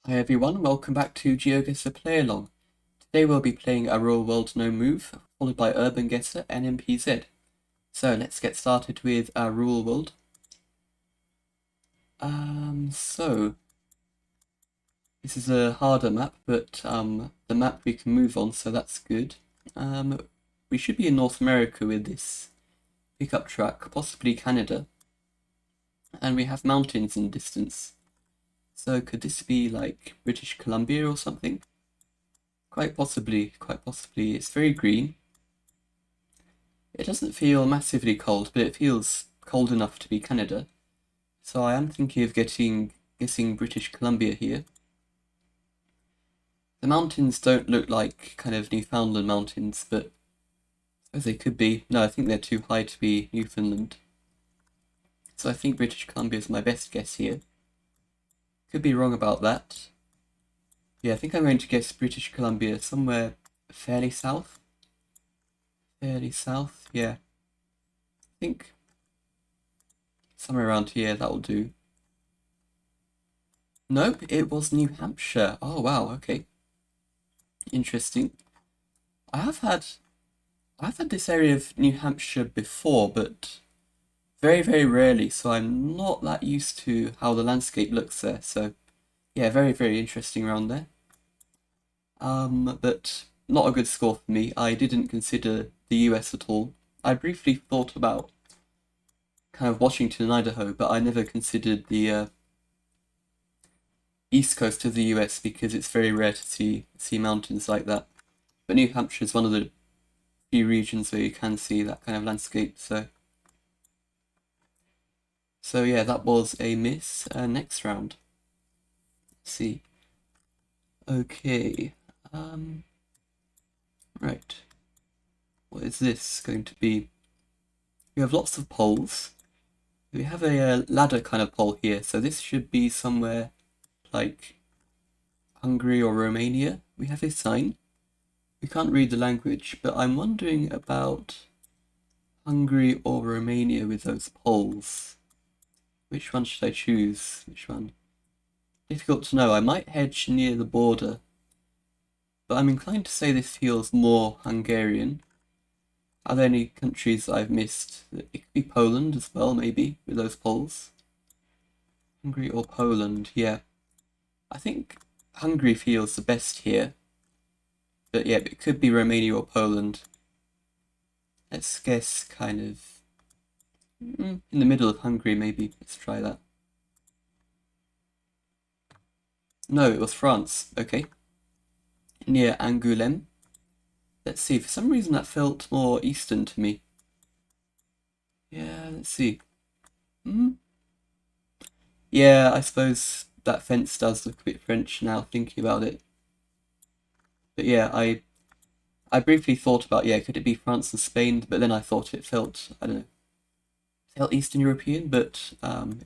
Hi everyone, welcome back to GeoGuessr Play Along. Today we'll be playing a Real World No Move, followed by Urban Guesser and NMPZ. So let's get started with our Real World. So this is a harder map, but the map we can move on, so that's good. We should be in North America with this pickup truck, possibly Canada. And we have mountains in the distance. So could this be like British Columbia or something? Quite possibly, quite possibly. It's very green. It doesn't feel massively cold, but it feels cold enough to be Canada. So I am thinking of guessing British Columbia here. The mountains don't look like kind of Newfoundland mountains, but I suppose they could be. No, I think they're too high to be Newfoundland. So I think British Columbia is my best guess here. Could be wrong about that. Yeah, I think I'm going to guess British Columbia somewhere fairly south. Fairly south, yeah. I think somewhere around here, that'll do. Nope, it was New Hampshire. Oh wow, okay. Interesting. I have had I've had this area of New Hampshire before, but very, very rarely, so I'm not that used to how the landscape looks there. So yeah, very, very interesting around there. But not a good score for me. I didn't consider the US at all. I briefly thought about kind of Washington and Idaho, but I never considered the east coast of the US because it's very rare to see mountains like that. But New Hampshire is one of the few regions where you can see that kind of landscape. So yeah, that was a miss. Next round. Let's see. Okay. Right. What is this going to be? We have lots of poles. We have a ladder kind of pole here, so this should be somewhere like Hungary or Romania. We have a sign. We can't read the language, but I'm wondering about Hungary or Romania with those poles. Which one should I choose? Which one? Difficult to know. I might hedge near the border, but I'm inclined to say this feels more Hungarian. Are there any countries that I've missed? It could be Poland as well, maybe, with those poles. Hungary or Poland, yeah. I think Hungary feels the best here. But yeah, it could be Romania or Poland. Let's guess kind of in the middle of Hungary, maybe. Let's try that. No, it was France. Okay. Near Angoulême. Let's see. For some reason that felt more eastern to me. Yeah, let's see. Yeah, I suppose that fence does look a bit French now, thinking about it. But yeah, I briefly thought about, yeah, could it be France and Spain? But then I thought it felt, I don't know, felt Eastern European, but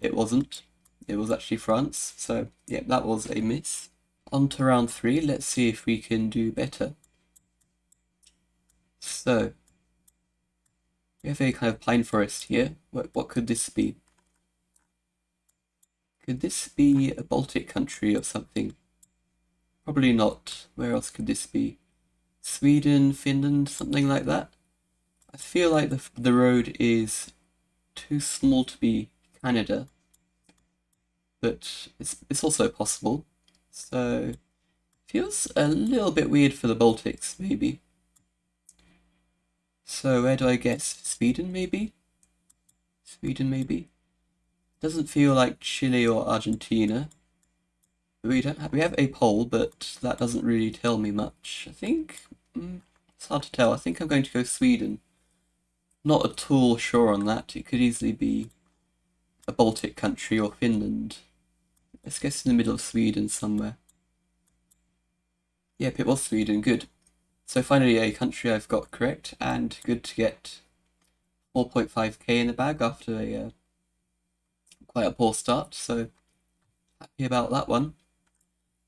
it wasn't. It was actually France. So yeah, that was a miss. On to round 3. Let's see if we can do better. So we have a kind of pine forest here. What could this be? Could this be a Baltic country or something? Probably not. Where else could this be? Sweden, Finland, something like that? I feel like the road is too small to be Canada, but it's also possible. So feels a little bit weird for the Baltics, maybe. So where do I guess? Sweden, maybe? Sweden, maybe? Doesn't feel like Chile or Argentina. We have a pole, but that doesn't really tell me much. I think it's hard to tell. I think I'm going to go Sweden. Not at all sure on that. It could easily be a Baltic country or Finland. Let's guess in the middle of Sweden somewhere. Yep, it was Sweden. Good. So finally a country I've got correct, and good to get 4.5k in the bag after a quite a poor start. So happy about that one.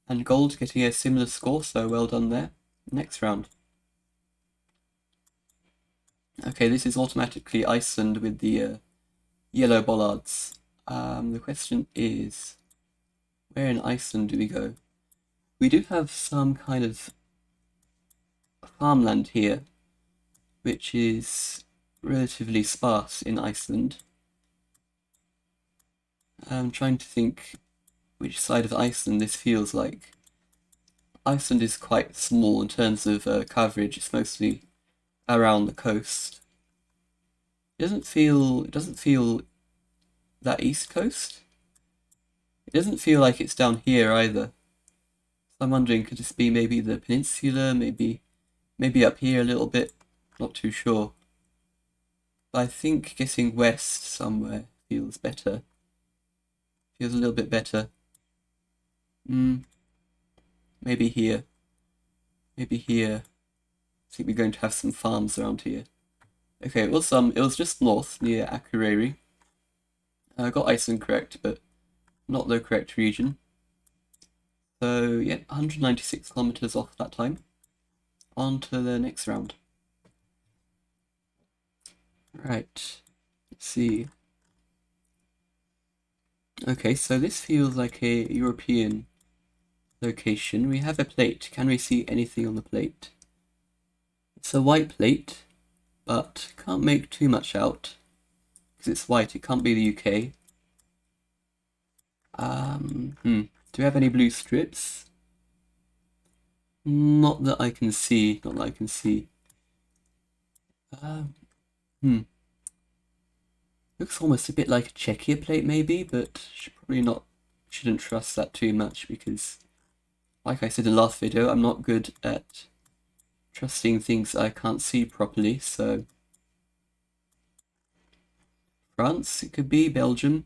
And gold getting a similar score, so well done there. Next round. Okay, this is automatically Iceland with the yellow bollards. The question is, where in Iceland do we go? we do have some kind of farmland here, which is relatively sparse in Iceland. I'm trying to think which side of Iceland this feels like. Iceland is quite small in terms of coverage. It's mostly around the coast. It doesn't feel that east coast. It doesn't feel like it's down here either. So I'm wondering, could this be maybe the peninsula, maybe up here a little bit? Not too sure. But I think getting west somewhere feels better. Feels a little bit better. Maybe here. Maybe here. I think we're going to have some farms around here. Okay, it was just north near Akureyri. I got Iceland correct, but not the correct region. So yeah, 196 kilometers off that time. On to the next round. Right. Let's see. Okay, so this feels like a European location. We have a plate. Can we see anything on the plate? It's a white plate, but can't make too much out because it's white. It can't be the UK. Do we have any blue strips? Not that I can see. Not that I can see. Looks almost a bit like a Czechia plate, maybe, but shouldn't trust that too much because, like I said in the last video, I'm not good at trusting things I can't see properly. So France, it could be Belgium.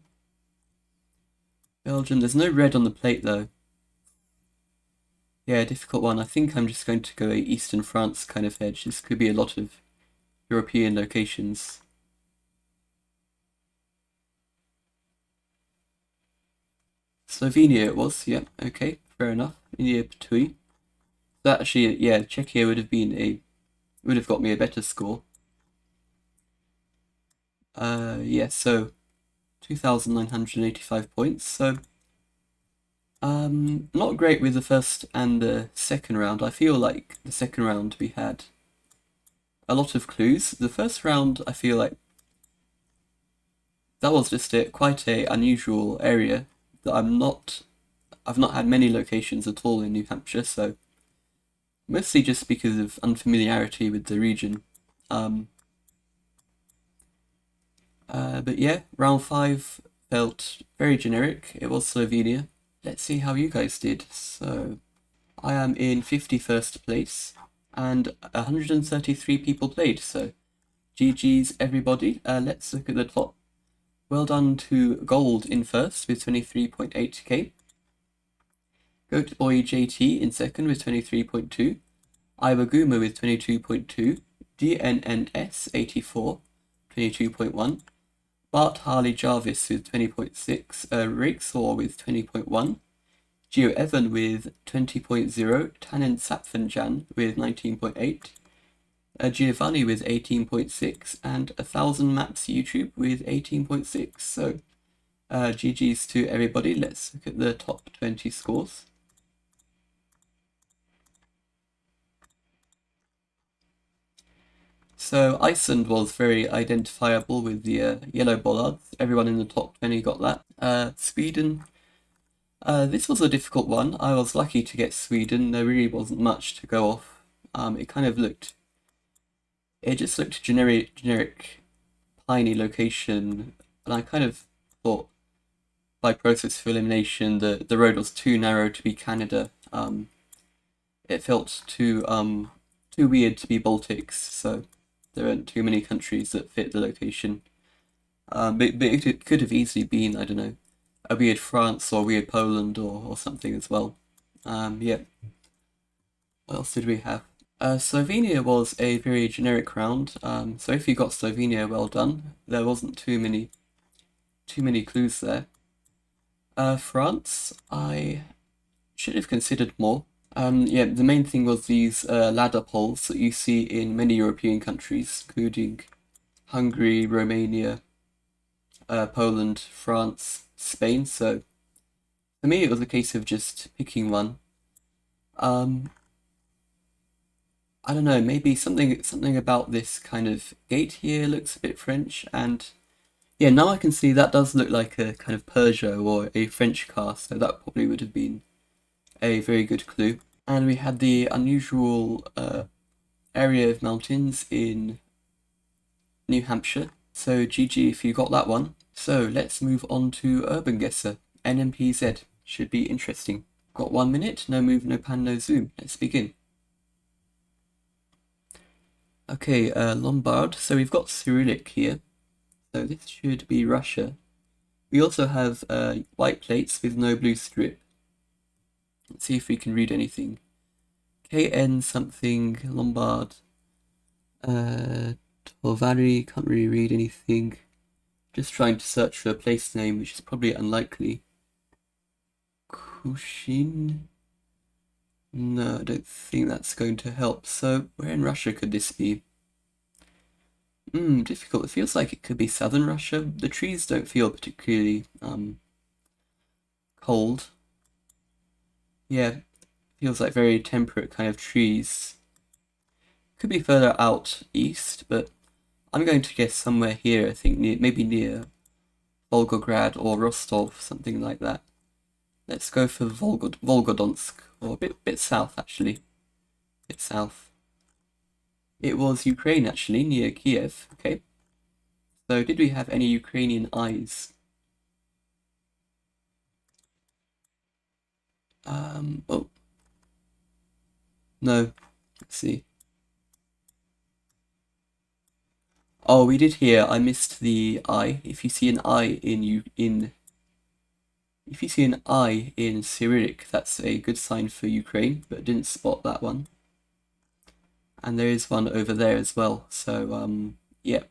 Belgium. There's no red on the plate though. Yeah, difficult one. I think I'm just going to go Eastern France kind of hedge. This could be a lot of European locations. Slovenia it was, yeah, okay, fair enough. India Patui. That actually, yeah, Czechia would have got me a better score. Yeah, so 2,985 points. So, not great with the first and the second round. I feel like the second round we had a lot of clues. The first round, I feel like that was just quite a unusual area that I've not had many locations at all in New Hampshire, so mostly just because of unfamiliarity with the region. But yeah, round 5 felt very generic. It was Slovenia. Let's see how you guys did. So, I am in 51st place, and 133 people played, so GG's everybody. Let's look at the top. Well done to Gold in first with 23.8k. Goat Boy JT in second with 23.2. Iwaguma with 22.2. DNNS 84, 22.1. Bart Harley Jarvis with 20.6. Rigsaw with 20.1. Geo Evan with 20.0. Tannen Sapfanjan with 19.8. Giovanni with 18.6, and 1000 Maps YouTube with 18.6. So, GG's to everybody. Let's look at the top 20 scores. So, Iceland was very identifiable with the yellow bollards. Everyone in the top 20 got that. Sweden. This was a difficult one. I was lucky to get Sweden. There really wasn't much to go off. It just looked generic, piney location, and I kind of thought by process of elimination the road was too narrow to be Canada. It felt too weird to be Baltics, so there aren't too many countries that fit the location. But it could have easily been, I don't know, a weird France or a weird Poland or something as well. Yeah. What else did we have? Slovenia was a very generic round, so if you got Slovenia, well done. There wasn't too many clues there. France, I should have considered more. Yeah, the main thing was these ladder poles that you see in many European countries, including Hungary, Romania, Poland, France, Spain. So for me, it was a case of just picking one. Um, I don't know, maybe something about this kind of gate here looks a bit French, and yeah, now I can see that does look like a kind of Peugeot or a French car, so that probably would have been a very good clue. And we had the unusual area of mountains in New Hampshire, so GG if you got that one. So let's move on to Urban Guesser. NMPZ should be interesting. Got 1 minute, no move, no pan, no zoom. Let's begin. Okay, Lombard. So we've got Cyrillic here. So this should be Russia. We also have white plates with no blue strip. Let's see if we can read anything. KN something, Lombard. Torvari, can't really read anything. Just trying to search for a place name, which is probably unlikely. Kushin? No, I don't think that's going to help. So, where in Russia could this be? Difficult. It feels like it could be southern Russia. The trees don't feel particularly cold. Yeah, feels like very temperate kind of trees. Could be further out east, but I'm going to guess somewhere here. I think maybe near Volgograd or Rostov, something like that. Let's go for Volgodonsk, or a bit south actually. Bit south. It was Ukraine actually, near Kiev. Okay. So did we have any Ukrainian eyes? Oh. No. Let's see. Oh, we did here. I missed the I. If you see an I if you see an I in Cyrillic, that's a good sign for Ukraine, but didn't spot that one. And there is one over there as well. So yeah,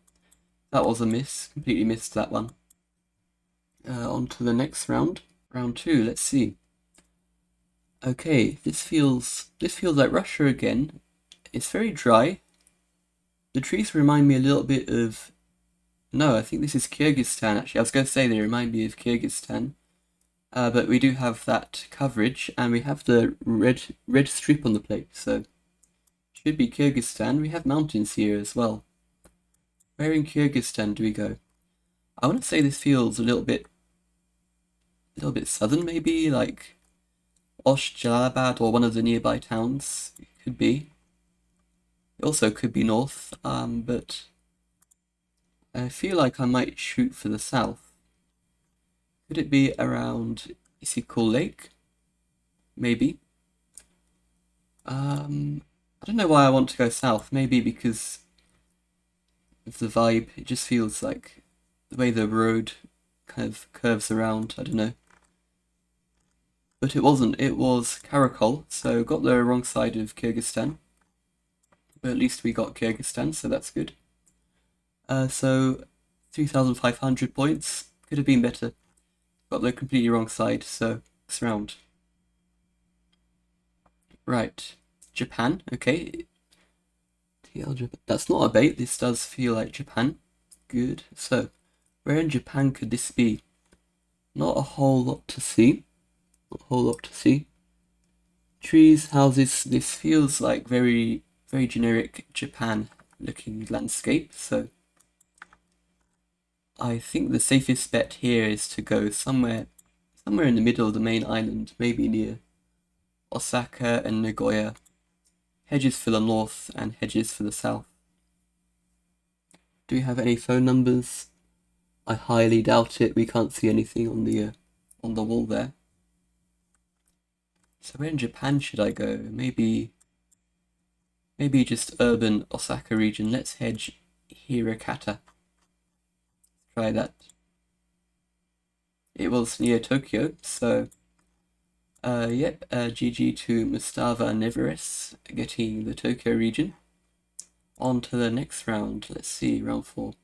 that was a miss. Completely missed that one. On to the next round. Round 2, let's see. Okay, this feels like Russia again. It's very dry. The trees remind me a little bit of... No, I think this is Kyrgyzstan actually. I was going to say they remind me of Kyrgyzstan. But we do have that coverage, and we have the red strip on the plate, so should be Kyrgyzstan. We have mountains here as well. Where in Kyrgyzstan do we go? I want to say this feels a little bit southern, maybe like Osh-Jalabad or one of the nearby towns. It could be. It also could be north, but I feel like I might shoot for the south. Could it be around Isikul Lake? Maybe. I don't know why I want to go south. Maybe because of the vibe. It just feels like the way the road kind of curves around. I don't know. But it wasn't. It was Karakol, so got the wrong side of Kyrgyzstan. But at least we got Kyrgyzstan, so that's good. So 3,500 points. Could have been better. Got the completely wrong side, so next round. Right. Japan, okay. TL Japan. That's not a bait, this does feel like Japan. Good. So, where in Japan could this be? Not a whole lot to see. Not a whole lot to see. Trees, houses, this feels like very generic Japan looking landscape, so I think the safest bet here is to go somewhere in the middle of the main island, maybe near Osaka and Nagoya. Hedges for the north and hedges for the south. Do we have any phone numbers? I highly doubt it. We can't see anything on the wall there. So where in Japan should I go? Maybe just urban Osaka region. Let's hedge Hirakata. Try that. It was near Tokyo, so yep, GG to Mustafa and Neveres getting the Tokyo region. On to the next round. Let's see, round 4.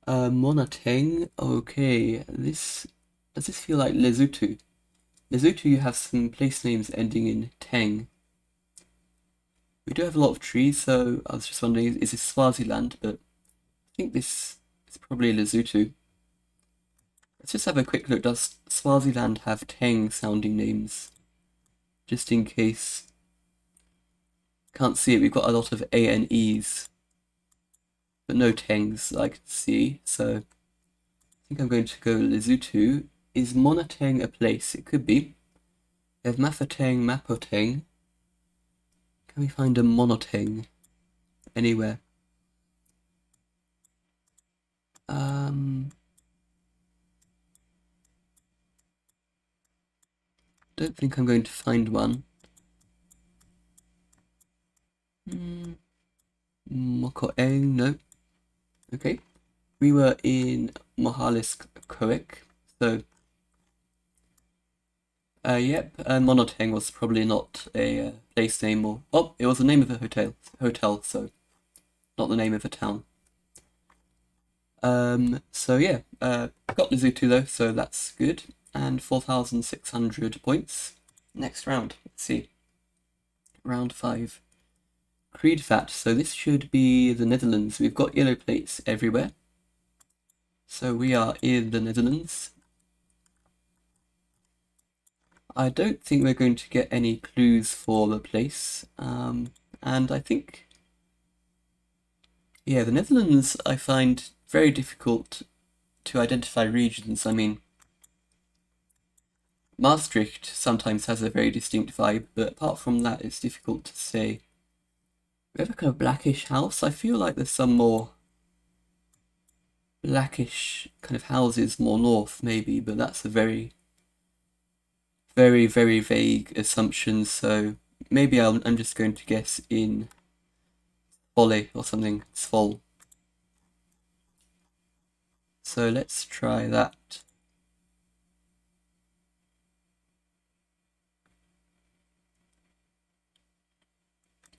Monateng. Okay, does this feel like Lesotho? Lesotho, you have some place names ending in Teng. We do have a lot of trees, so I was just wondering, is this Swaziland? But I think this is probably Lesotho. Let's just have a quick look. Does Swaziland have Teng sounding names? just in case. Can't see it, we've got a lot of A and E's, but no Tengs I can see, so I think I'm going to go Lesotho. Is Monoteng a place? It could be. We have Mafoteng, Mapoteng. Can we find a Monoteng anywhere? Don't think I'm going to find one. Mokoeng, no. Okay. We were in Mohalis Koek, so yep, Monoteng was probably not a place name, or oh, it was the name of a hotel, so not the name of a town. So yeah, got Lesotho though, so that's good, and 4,600 points. Next round, let's see. Round 5. Creedvat, so this should be the Netherlands. We've got yellow plates everywhere. So we are in the Netherlands. I don't think we're going to get any clues for the place. And I think, yeah, the Netherlands I find very difficult to identify regions. I mean, Maastricht sometimes has a very distinct vibe, but apart from that, it's difficult to say. We have a kind of blackish house. I feel like there's some more blackish kind of houses more north, maybe, but that's a very, very, very vague assumption, so maybe I'm just going to guess in Volley or something, Svol. So let's try that.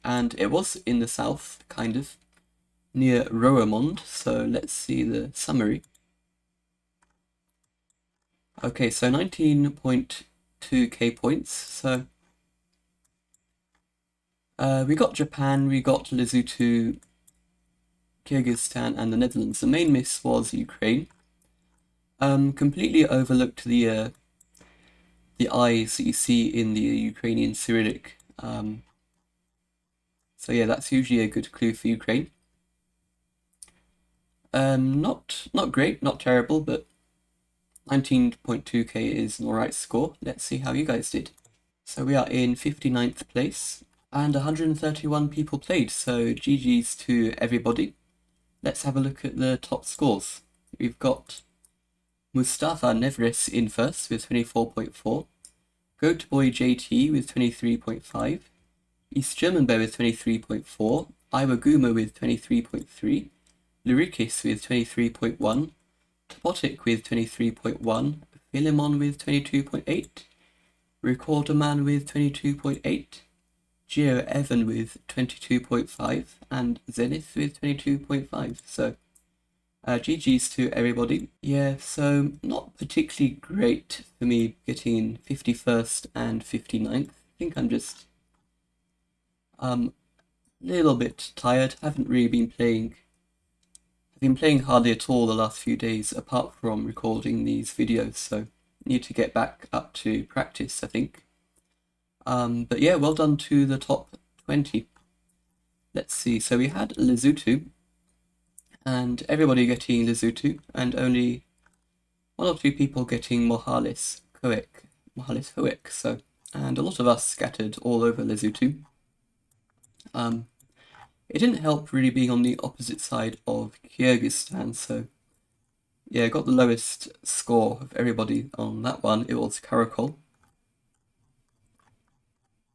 And it was in the south, kind of, near Roermond, so let's see the summary. Okay, so 19.2k points, so we got Japan, we got Lesotho, Kyrgyzstan, and the Netherlands. The main miss was Ukraine. Completely overlooked the eyes that you see in the Ukrainian Cyrillic. So yeah, that's usually a good clue for Ukraine. Not great, not terrible, but 19.2k is an alright score. Let's see how you guys did. So we are in 59th place, and 131 people played, so GG's to everybody. Let's have a look at the top scores. We've got Mustafa Nevres in first with 24.4, Goatboy JT with 23.5, East German Bear with 23.4, Iwaguma with 23.3, Lurikis with 23.1, Topotic with 23.1, Philemon with 22.8, Recorderman with 22.8, Geo Evan with 22.5, and Zenith with 22.5. So GG's to everybody. Yeah, so not particularly great for me getting in 51st and 59th. I think I'm just a little bit tired. I haven't really been playing. I've been playing hardly at all the last few days, apart from recording these videos, so need to get back up to practice, I think. But yeah, well done to the top 20. Let's see, so we had Lesotho, and everybody getting Lesotho, and only 1 or 2 people getting Mohalis Hoek, so, and a lot of us scattered all over Lesotho. It didn't help really being on the opposite side of Kyrgyzstan, so yeah, got the lowest score of everybody on that one. It was Karakol.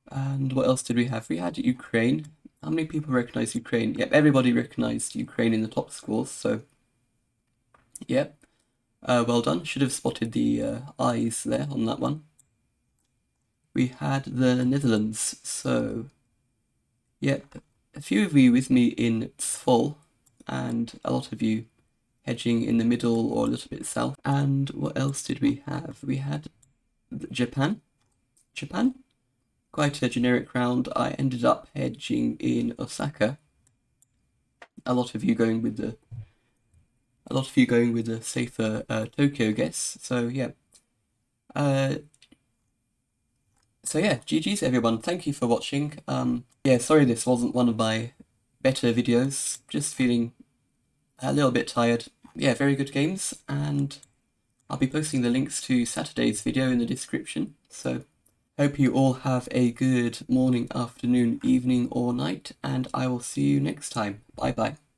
And what else did we have? We had Ukraine. How many people recognize Ukraine? Yep, everybody recognized Ukraine in the top scores, so yep. Well done. Should have spotted the eyes there on that one. We had the Netherlands, so yep, a few of you with me in Svol, and a lot of you hedging in the middle or a little bit south. And what else did we have? We had Japan. Quite a generic round. I ended up hedging in Osaka. A lot of you going with the safer Tokyo guess. So yeah. So yeah, GG's everyone, thank you for watching. Yeah, sorry this wasn't one of my better videos, just feeling a little bit tired. Yeah, very good games, and I'll be posting the links to Saturday's video in the description, so hope you all have a good morning, afternoon, evening or night, and I will see you next time. Bye bye.